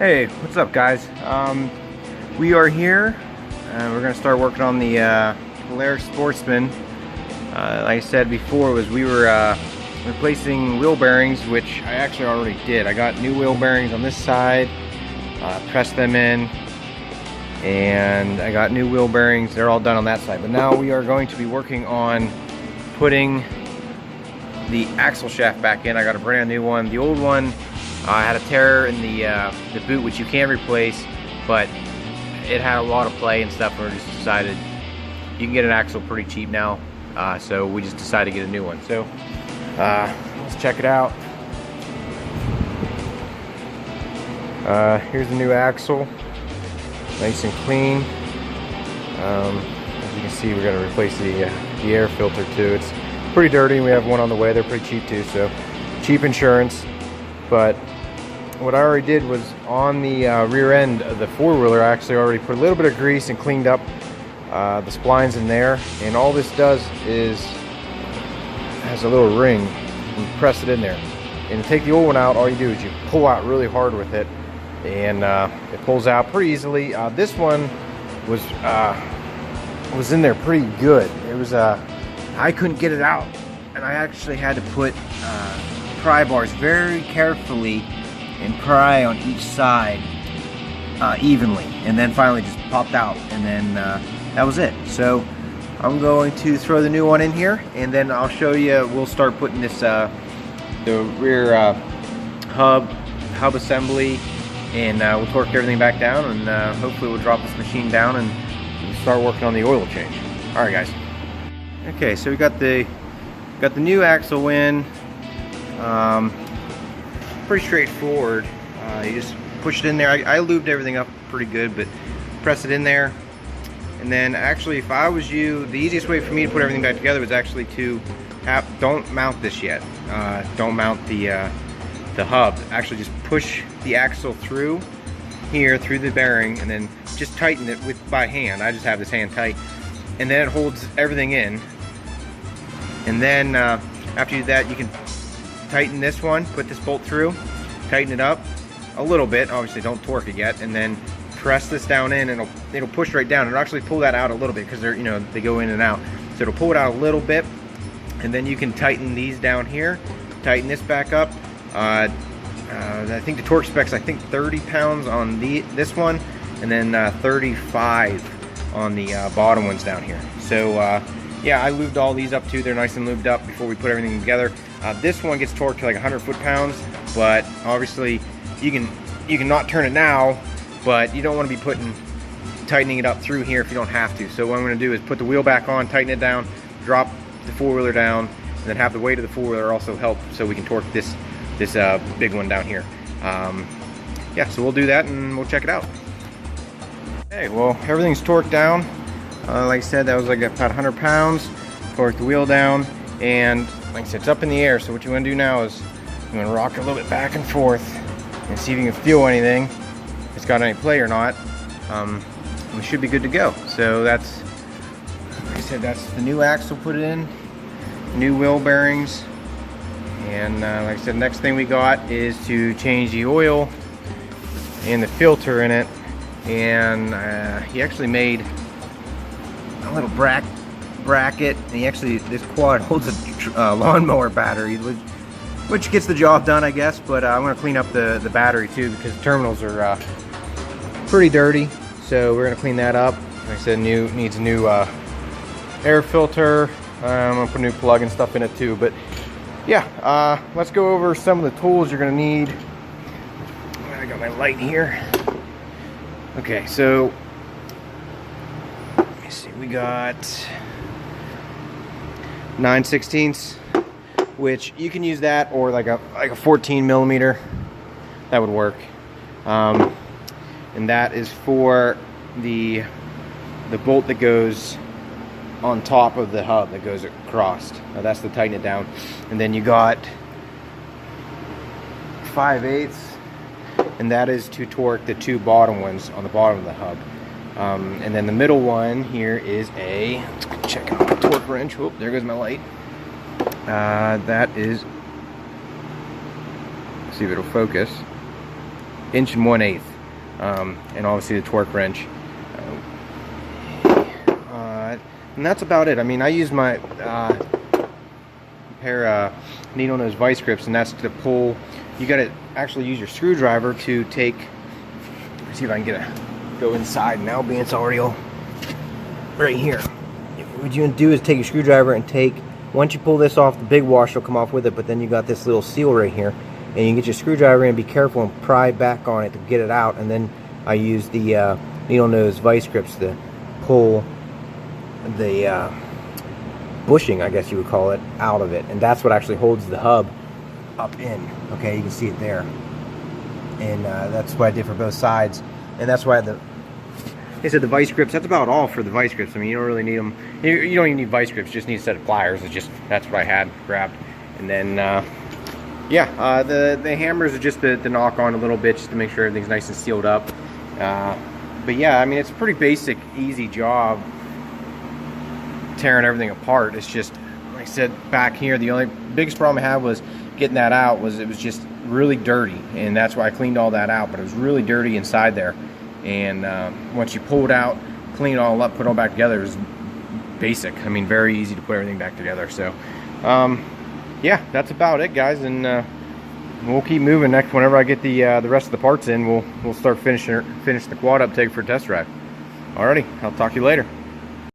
Hey, what's up guys? We are here. We're going to start working on the Polaris Sportsman. Like I said before, we were replacing wheel bearings, which I actually already did. I got new wheel bearings on this side, pressed them in, and I got new wheel bearings. They're all done on that side. But now we are going to be working on putting the axle shaft back in. I got a brand new one. The old one had a tear in the boot, which you can replace, but it had a lot of play and stuff, and we just decided you can get an axle pretty cheap now, so we just decided to get a new one. So let's check it out. Here's the new axle, nice and clean. As you can see, we're going to replace the air filter too. It's pretty dirty, and we have one on the way. They're pretty cheap too, so cheap insurance. But what I already did was on the rear end of the four-wheeler, I actually already put a little bit of grease and cleaned up the splines in there. And all this does is has a little ring, and you press it in there. And to take the old one out, all you do is you pull out really hard with it, and it pulls out pretty easily. This one was in there pretty good. It was I couldn't get it out, and I actually had to put pry bars very carefully and pry on each side evenly, and then finally just popped out, and then that was it. So I'm going to throw the new one in here, and then I'll show you. We'll start putting this the rear hub assembly, and we'll torque everything back down, and hopefully we'll drop this machine down and start working on the oil change. All right, guys. Okay, so we got the new axle in. Pretty straightforward. You just push it in there. I lubed everything up pretty good, but press it in there. And then actually, if I was you, the easiest way for me to put everything back together was actually to don't mount this yet. Don't mount the hub. Actually, just push the axle through here, through the bearing, and then just tighten it by hand. I just have this hand tight, and then it holds everything in. And then after you do that, you can tighten this one, put this bolt through, tighten it up a little bit. Obviously, don't torque it yet, and then press this down in, and it'll push right down. It'll actually pull that out a little bit because they go in and out. So it'll pull it out a little bit, and then you can tighten these down here, tighten this back up. I think the torque specs, 30 pounds on this one, and then 35 on the bottom ones down here. So yeah, I lubed all these up too. They're nice and lubed up before we put everything together. This one gets torqued to like 100 foot-pounds, but obviously you can not turn it now, but you don't want to be tightening it up through here if you don't have to. So what I'm going to do is put the wheel back on, tighten it down, drop the four-wheeler down, and then have the weight of the four-wheeler also help so we can torque this big one down here. Yeah, so we'll do that and we'll check it out. Okay, well, everything's torqued down. Like I said, that was like about 100 pounds. Torque the wheel down, and like I said, it's up in the air. So what you want to do now is you want to rock it a little bit back and forth and see if you can feel anything, if it's got any play or not. We should be good to go. So that's, like I said, that's the new axle put in, new wheel bearings, and like I said, next thing we got is to change the oil and the filter in it. And he actually made a little bracket, and this quad holds a lawnmower battery, which gets the job done, I guess. But I'm going to clean up the battery too, because the terminals are pretty dirty, so we're going to clean that up. Like I said, needs a new air filter. I'm going to put a new plug and stuff in it too. But yeah, let's go over some of the tools you're going to need. I got my light here. Okay, so let me see, we got 9/16, which you can use that, or like a 14 millimeter. That would work. And that is for the bolt that goes on top of the hub that goes across. Now that's to tighten it down. And then you got 5/8, and that is to torque the two bottom ones on the bottom of the hub. And then the middle one here is check out my torque wrench. Whoop, there goes my light. That is, let's see if it'll focus, 1 1/8 inches. and obviously the torque wrench. And that's about it. I mean, I use my pair of needle nose vice grips, and that's to pull. You got to actually use your screwdriver to take. Let's see if I can go inside now, being it's already all right here. What you do is take your screwdriver and take. Once you pull this off, the big wash will come off with it, but then you got this little seal right here, and you can get your screwdriver in, be careful, and pry back on it to get it out. And then I use the needle nose vice grips to pull the bushing, I guess you would call it, out of it, and that's what actually holds the hub up in. Okay, you can see it there, and that's what I did for both sides, and that's why like I said, the vice grips. That's about all for the vice grips. I mean, you don't really need them. You don't even need vice grips. You just need a set of pliers. It's just that's what I had grabbed, and then yeah, the hammers are just to knock on a little bit just to make sure everything's nice and sealed up. But yeah, I mean, it's a pretty basic, easy job tearing everything apart. It's just, like I said, back here, the only biggest problem I had was getting that out. It was just really dirty, and that's why I cleaned all that out. But it was really dirty inside there, and once you pull it out, clean it all up, put it all back together, it was basic. I mean, very easy to put everything back together. So yeah, that's about it, guys, and we'll keep moving. Next, whenever I get the rest of the parts in, we'll start finish the quad up, take it for a test drive. Alrighty, I'll talk to you later.